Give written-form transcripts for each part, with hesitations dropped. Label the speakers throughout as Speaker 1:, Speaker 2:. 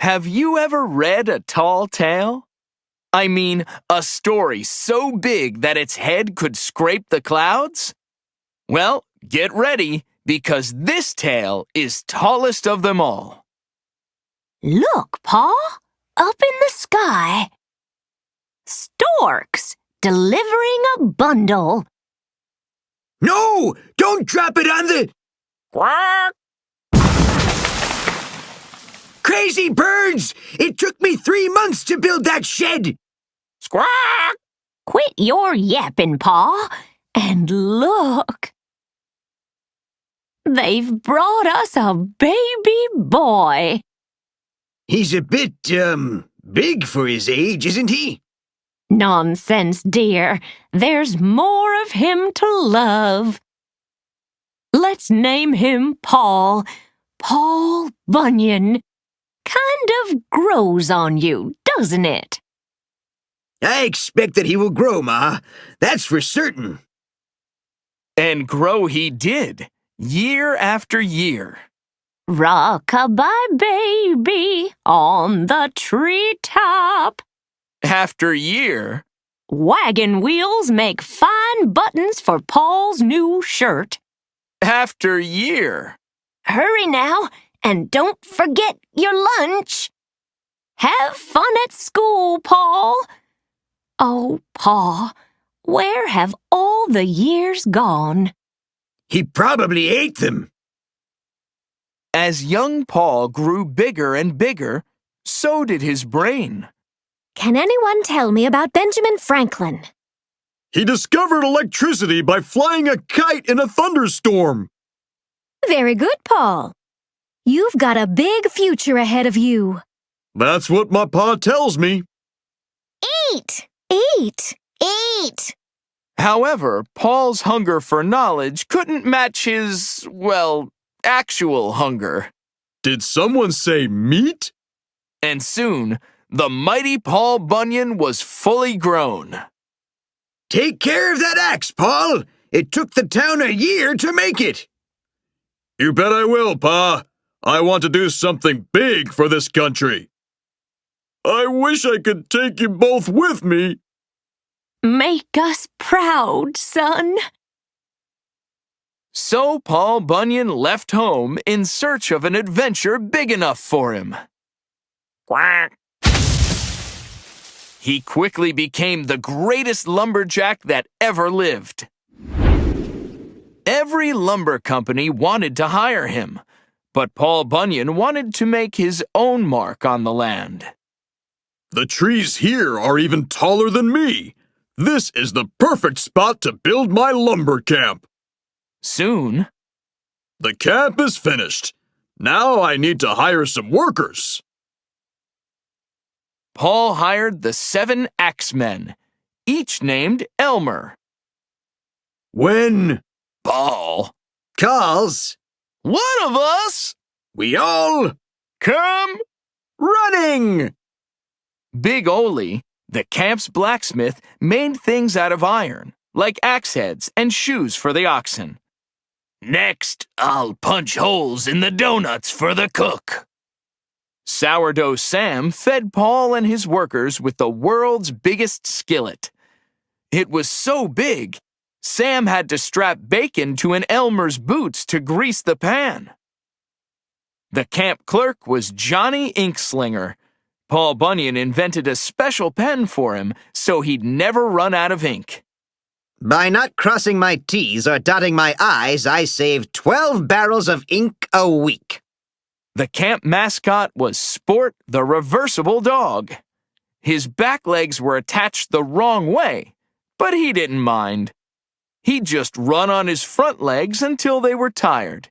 Speaker 1: Have you ever read a tall tale? I mean, a story so big that its head could scrape the clouds? Well, get ready, because this tale is tallest of them all.
Speaker 2: Look, Pa, up in the sky. Storks delivering a bundle.
Speaker 3: No! Don't drop it on the...
Speaker 2: Quack!
Speaker 3: Crazy birds! It took me 3 months to build that shed!
Speaker 2: Squawk! Quit your yapping, Pa, and look. They've brought us a baby boy.
Speaker 3: He's a bit, big for his age, isn't he?
Speaker 2: Nonsense, dear. There's more of him to love. Let's name him Paul. Paul Bunyan. Kind of grows on you, doesn't it?
Speaker 3: I expect that he will grow, Ma. That's for certain.
Speaker 1: And grow he did, year after year.
Speaker 2: Rock-a-bye baby on the treetop.
Speaker 1: After year,
Speaker 2: wagon wheels make fine buttons for Paul's new shirt.
Speaker 1: After year.
Speaker 2: Hurry now, and don't forget your lunch. Have fun at school, Paul. Oh, Pa, where have all the years gone?
Speaker 3: He probably ate them.
Speaker 1: As young Paul grew bigger and bigger, so did his brain.
Speaker 4: Can anyone tell me about Benjamin Franklin?
Speaker 5: He discovered electricity by flying a kite in a thunderstorm.
Speaker 4: Very good, Paul. You've got a big future ahead of you.
Speaker 5: That's what my pa tells me.
Speaker 4: Eat! Eat! Eat!
Speaker 1: However, Paul's hunger for knowledge couldn't match his, well, actual hunger.
Speaker 5: Did someone say meat?
Speaker 1: And soon, the mighty Paul Bunyan was fully grown.
Speaker 3: Take care of that axe, Paul. It took the town a year to make it.
Speaker 5: You bet I will, Pa. I want to do something big for this country. I wish I could take you both with me.
Speaker 2: Make us proud, son.
Speaker 1: So Paul Bunyan left home in search of an adventure big enough for him.
Speaker 2: Quack!
Speaker 1: He quickly became the greatest lumberjack that ever lived. Every lumber company wanted to hire him, but Paul Bunyan wanted to make his own mark on the land.
Speaker 5: The trees here are even taller than me. This is the perfect spot to build my lumber camp.
Speaker 1: Soon,
Speaker 5: the camp is finished. Now I need to hire some workers.
Speaker 1: Paul hired the 7 axemen, each named Elmer.
Speaker 3: When
Speaker 1: Paul
Speaker 3: calls,
Speaker 1: one of us,
Speaker 3: we all
Speaker 1: come
Speaker 3: running.
Speaker 1: Big Ole, the camp's blacksmith, made things out of iron, like axe heads and shoes for the oxen. Next, I'll punch holes in the donuts for the cook. Sourdough Sam fed Paul and his workers with the world's biggest skillet. It was so big, Sam had to strap bacon to an Elmer's boots to grease the pan. The camp clerk was Johnny Inkslinger. Paul Bunyan invented a special pen for him so he'd never run out of ink.
Speaker 3: By not crossing my T's or dotting my I's, I saved 12 barrels of ink a week.
Speaker 1: The camp mascot was Sport the reversible dog. His back legs were attached the wrong way, but he didn't mind. He'd just run on his front legs until they were tired.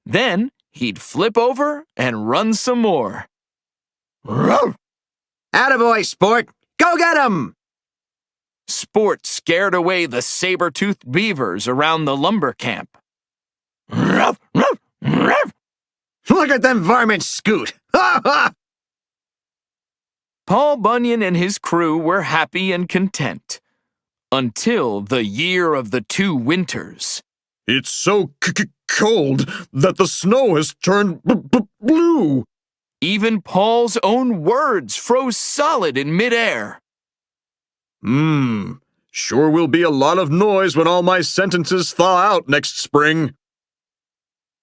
Speaker 1: Then he'd flip over and run some more.
Speaker 3: Attaboy, Sport! Go get 'em!
Speaker 1: Sport scared away the saber-toothed beavers around the lumber camp.
Speaker 3: Look at them varmints scoot! Ha ha!
Speaker 1: Paul Bunyan and his crew were happy and content. Until the year of the 2 winters.
Speaker 5: It's so cold that the snow has turned blue.
Speaker 1: Even Paul's own words froze solid in midair.
Speaker 5: Sure will be a lot of noise when all my sentences thaw out next spring.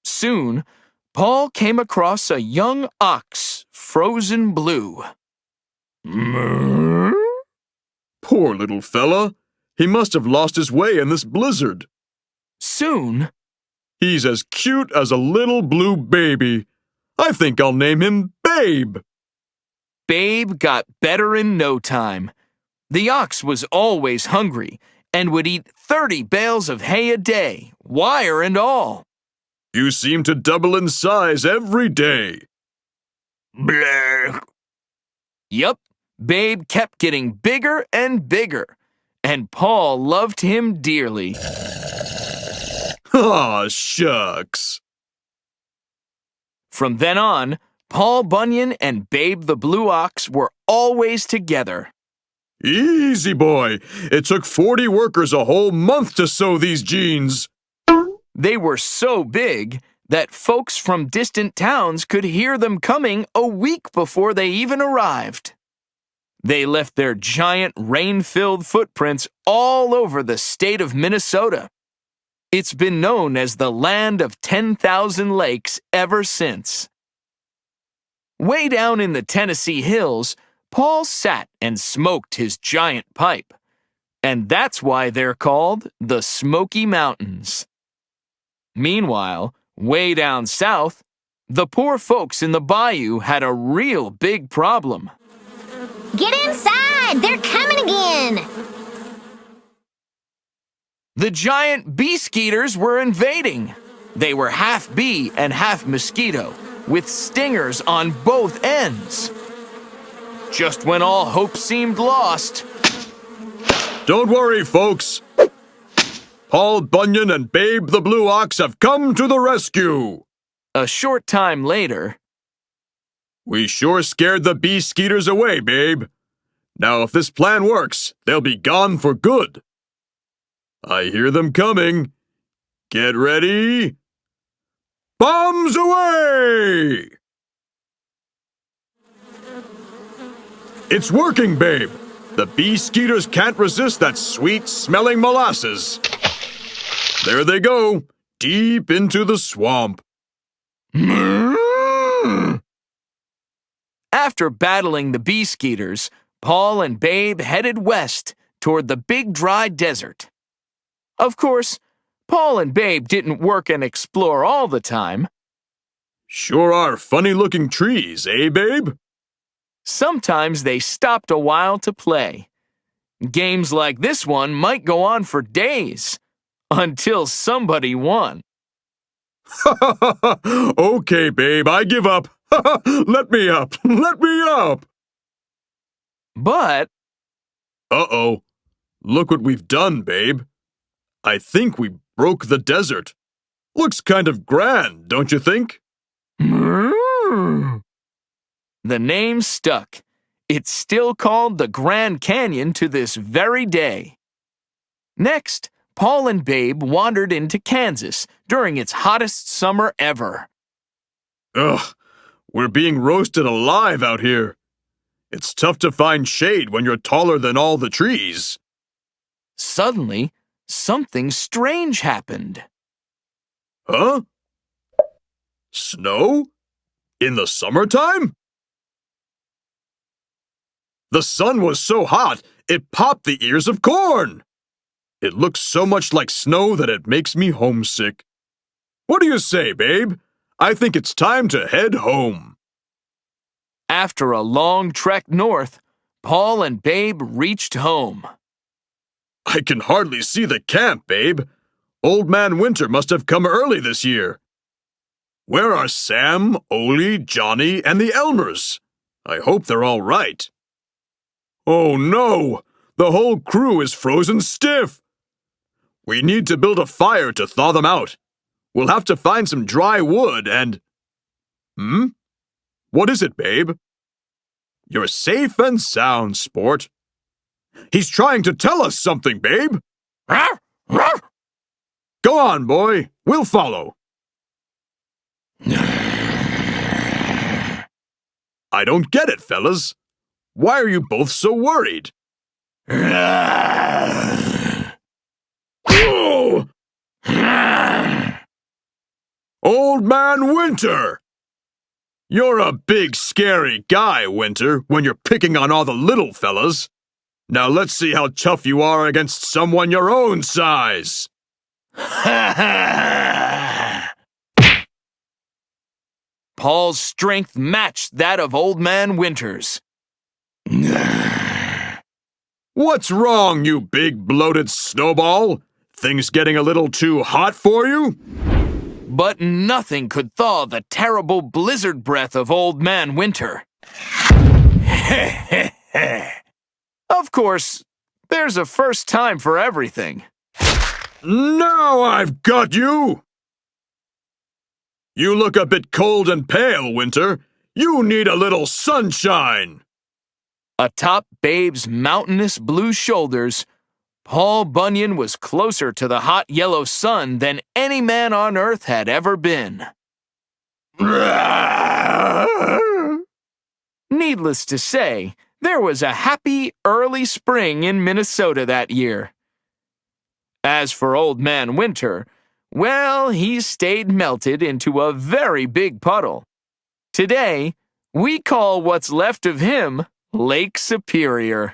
Speaker 1: Soon, Paul came across a young ox, frozen blue.
Speaker 5: Poor little fella. He must have lost his way in this blizzard.
Speaker 1: Soon,
Speaker 5: He's as cute as a little blue baby. I think I'll name him Babe.
Speaker 1: Babe got better in no time. The ox was always hungry and would eat 30 bales of hay a day, wire and all.
Speaker 5: You seem to double in size every day.
Speaker 1: Bleh. Yup, Babe kept getting bigger and bigger, and Paul loved him dearly.
Speaker 5: Aw, shucks.
Speaker 1: From then on, Paul Bunyan and Babe the Blue Ox were always together.
Speaker 5: Easy, boy. It took 40 workers a whole month to sew these jeans.
Speaker 1: They were so big that folks from distant towns could hear them coming a week before they even arrived. They left their giant rain-filled footprints all over the state of Minnesota. It's been known as the land of 10,000 lakes ever since. Way down in the Tennessee hills, Paul sat and smoked his giant pipe. And that's why they're called the Smoky Mountains. Meanwhile, way down south, the poor folks in the bayou had a real big problem.
Speaker 2: Get inside! They're coming again!
Speaker 1: The giant bee skeeters were invading. They were half bee and half mosquito, with stingers on both ends. Just when all hope seemed lost,
Speaker 5: Don't worry, folks. Paul Bunyan and Babe the Blue Ox have come to the rescue.
Speaker 1: a short time later,
Speaker 5: We sure scared the bee skeeters away, Babe. Now, if this plan works, they'll be gone for good. I hear them coming. Get ready. Bombs away! It's working, Babe. The bee skeeters can't resist that sweet-smelling molasses. There they go, deep into the swamp.
Speaker 1: after battling the bee skeeters, Paul and Babe headed west toward the big dry desert. Of course, Paul and Babe didn't work and explore all the time.
Speaker 5: Sure are funny-looking trees, eh, Babe?
Speaker 1: Sometimes they stopped a while to play. Games like this one might go on for days, until somebody won.
Speaker 5: Okay, Babe, I give up. Let me up. Let me up.
Speaker 1: But
Speaker 5: Uh-oh. Look what we've done, Babe. I think we broke the desert. Looks kind of grand, don't you think?
Speaker 1: the name stuck. It's still called the Grand Canyon to this very day. Next, Paul and Babe wandered into Kansas during its hottest summer ever.
Speaker 5: Ugh, we're being roasted alive out here. It's tough to find shade when you're taller than all the trees.
Speaker 1: Suddenly, something strange happened.
Speaker 5: Huh? Snow? In the summertime? The sun was so hot, it popped the ears of corn. It looks so much like snow that it makes me homesick. What do you say, Babe? I think it's time to head home.
Speaker 1: After a long trek north, Paul and Babe reached home.
Speaker 5: I can hardly see the camp, Babe. Old Man Winter must have come early this year. Where are Sam, Ole, Johnny, and the Elmers? I hope they're all right. Oh no! The whole crew is frozen stiff! We need to build a fire to thaw them out. We'll have to find some dry wood and… What is it, Babe? You're safe and sound, sport. He's trying to tell us something, Babe. Go on, boy. We'll follow. I don't get it, fellas. Why are you both so worried? Oh! Old Man Winter! You're a big, scary guy, Winter, when you're picking on all the little fellas. Now let's see how tough you are against someone your own size.
Speaker 1: Paul's strength matched that of Old Man Winter's.
Speaker 5: What's wrong, you big bloated snowball? Things getting a little too hot for you?
Speaker 1: But nothing could thaw the terrible blizzard breath of Old Man Winter. Of course, there's a first time for everything.
Speaker 5: Now I've got you! You look a bit cold and pale, Winter. You need a little sunshine.
Speaker 1: Atop Babe's mountainous blue shoulders, Paul Bunyan was closer to the hot yellow sun than any man on earth had ever been. Needless to say, there was a happy early spring in Minnesota that year. As for Old Man Winter, well, he stayed melted into a very big puddle. Today, we call what's left of him Lake Superior.